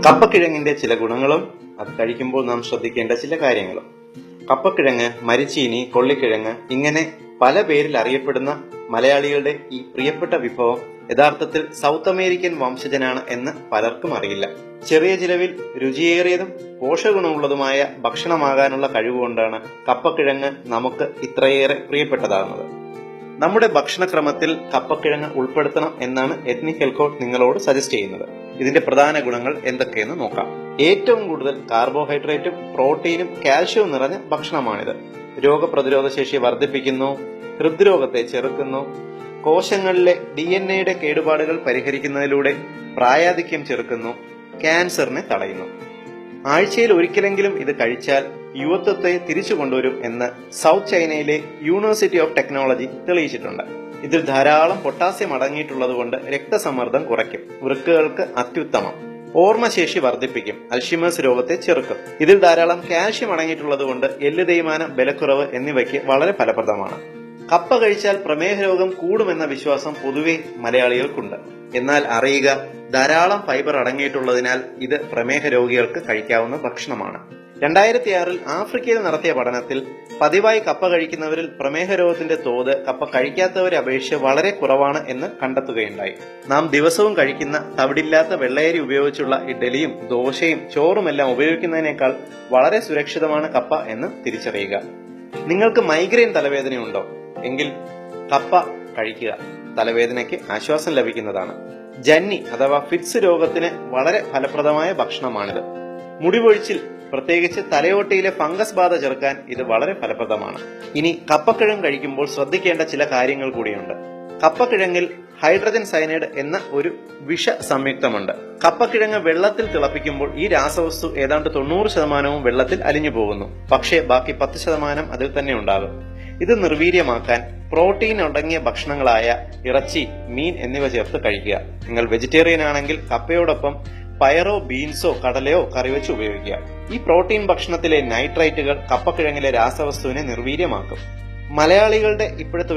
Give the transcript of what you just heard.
കപ്പക്കിഴങ്ങിന്റെ ചില ഗുണങ്ങളും അത് കഴിക്കുമ്പോൾ നാം ശ്രദ്ധിക്കേണ്ട ചില കാര്യങ്ങളും. കപ്പക്കിഴങ്ങ്, മരിച്ചീനി, കൊള്ളിക്കിഴങ്ങ് ഇങ്ങനെ പല പേരിൽ അറിയപ്പെടുന്ന മലയാളികളുടെ ഈ പ്രിയപ്പെട്ട വിഭവം യഥാർത്ഥത്തിൽ സൗത്ത് അമേരിക്കൻ വംശജനാണ് എന്ന് പലർക്കും അറിയില്ല. ചെറിയ ചിലവിൽ രുചിയേറിയതും പോഷകഗുണമുള്ളതുമായ ഭക്ഷണമാകാനുള്ള കഴിവുകൊണ്ടാണ് കപ്പക്കിഴങ്ങ് നമുക്ക് ഇത്രയേറെ പ്രിയപ്പെട്ടതാകുന്നത്. നമ്മുടെ ഭക്ഷണക്രമത്തിൽ കപ്പക്കിഴങ്ങ് ഉൾപ്പെടുത്തണം എന്നാണ് എത്നിക് ഹെൽത്ത് കോഡ് നിങ്ങളോട് സജസ്റ്റ് ചെയ്യുന്നത്. ഇതിന്റെ പ്രധാന ഗുണങ്ങൾ എന്തൊക്കെയെന്ന് നോക്കാം. ഏറ്റവും കൂടുതൽ കാർബോഹൈഡ്രേറ്റും പ്രോട്ടീനും കാൽഷ്യവും നിറഞ്ഞ ഭക്ഷണമാണിത്. രോഗപ്രതിരോധ ശേഷി വർദ്ധിപ്പിക്കുന്നു, ഹൃദ്രോഗത്തെ ചെറുക്കുന്നു, കോശങ്ങളിലെ DNA കേടുപാടുകൾ പരിഹരിക്കുന്നതിലൂടെ പ്രായാധിക്യം ചെറുക്കുന്നു, ക്യാൻസറിനെ തടയുന്നു. ആഴ്ചയിൽ ഒരിക്കലെങ്കിലും ഇത് കഴിച്ചാൽ യുവത്വത്തെ തിരിച്ചു കൊണ്ടുവരും എന്ന് സൗത്ത് ചൈനയിലെ യൂണിവേഴ്സിറ്റി ഓഫ് ടെക്നോളജി തെളിയിച്ചിട്ടുണ്ട്. ഇതിൽ ധാരാളം പൊട്ടാസ്യം അടങ്ങിയിട്ടുള്ളതുകൊണ്ട് രക്തസമ്മർദ്ദം കുറയ്ക്കും, വൃക്കകൾക്ക് അത്യുത്തമം, ഓർമ്മശേഷി വർദ്ധിപ്പിക്കും, അൽഷിമേഴ്സ് രോഗത്തെ ചെറുക്കും. ഇതിൽ ധാരാളം കാൽഷ്യം അടങ്ങിയിട്ടുള്ളതുകൊണ്ട് എല്ല് തേയ്മാനം, ബലക്കുറവ് എന്നിവയ്ക്ക് വളരെ ഫലപ്രദമാണ്. കപ്പ കഴിച്ചാൽ പ്രമേഹ രോഗം കൂടുമെന്ന വിശ്വാസം പൊതുവെ മലയാളികൾക്കുണ്ട്. എന്നാൽ അറിയുക, ധാരാളം ഫൈബർ അടങ്ങിയിട്ടുള്ളതിനാൽ ഇത് പ്രമേഹ രോഗികൾക്ക് കഴിക്കാവുന്ന ഭക്ഷണമാണ്. 2006 ആഫ്രിക്കയിൽ നടത്തിയ പഠനത്തിൽ പതിവായി കപ്പ കഴിക്കുന്നവരിൽ പ്രമേഹ രോഗത്തിന്റെ തോത് കപ്പ കഴിക്കാത്തവരെ അപേക്ഷിച്ച് വളരെ കുറവാണ് എന്ന് കണ്ടെത്തുകയുണ്ടായി. നാം ദിവസവും കഴിക്കുന്ന തവിടില്ലാത്ത വെള്ളയരി ഉപയോഗിച്ചുള്ള ഇഡ്ഡലിയും ദോശയും ചോറുമെല്ലാം ഉപയോഗിക്കുന്നതിനേക്കാൾ വളരെ സുരക്ഷിതമാണ് കപ്പ എന്ന് തിരിച്ചറിയുക. നിങ്ങൾക്ക് മൈഗ്രെയിൻ തലവേദനയുണ്ടോ എങ്കിൽ കപ്പ കഴിക്കുക, തലവേദനയ്ക്ക് ആശ്വാസം ലഭിക്കുന്നതാണ്. ജന്നി അഥവാ ഫിറ്റ്സ് രോഗത്തിന് വളരെ ഫലപ്രദമായ ഭക്ഷണമാണിത്. മുടിപൊഴിച്ചിൽ, പ്രത്യേകിച്ച് തലയോട്ടിയിലെ ഫംഗസ് ബാധ ചെറുക്കാൻ ഇത് വളരെ ഫലപ്രദമാണ്. ഇനി കപ്പക്കിഴങ്ങ് കഴിക്കുമ്പോൾ ശ്രദ്ധിക്കേണ്ട ചില കാര്യങ്ങൾ കൂടിയുണ്ട്. കപ്പക്കിഴങ്ങിൽ ഹൈഡ്രജൻ സയനൈഡ് എന്ന ഒരു വിഷ സംയുക്തമുണ്ട്. കപ്പക്കിഴങ്ങ് വെള്ളത്തിൽ തിളപ്പിക്കുമ്പോൾ ഈ രാസവസ്തു ഏതാണ്ട് 90% വെള്ളത്തിൽ അലിഞ്ഞു പോകുന്നു. പക്ഷേ ബാക്കി 10% അതിൽ തന്നെ ഉണ്ടാകും. ഇത് നിർവീര്യമാക്കാൻ പ്രോട്ടീൻ അടങ്ങിയ ഭക്ഷണങ്ങളായ ഇറച്ചി, മീൻ എന്നിവ ചേർത്ത് കഴിക്കുക. നിങ്ങൾ വെജിറ്റേറിയൻ ആണെങ്കിൽ കപ്പയോടൊപ്പം പയറോ ബീൻസോ കടലയോ കറിവെച്ച് ഉപയോഗിക്കുക. ഈ പ്രോട്ടീൻ ഭക്ഷണത്തിലെ നൈട്രൈറ്റുകൾ കപ്പക്കിഴങ്ങിലെ രാസവസ്തുവിനെ നിർവീര്യമാക്കും. മലയാളികളുടെ ഇപ്പോഴത്തെ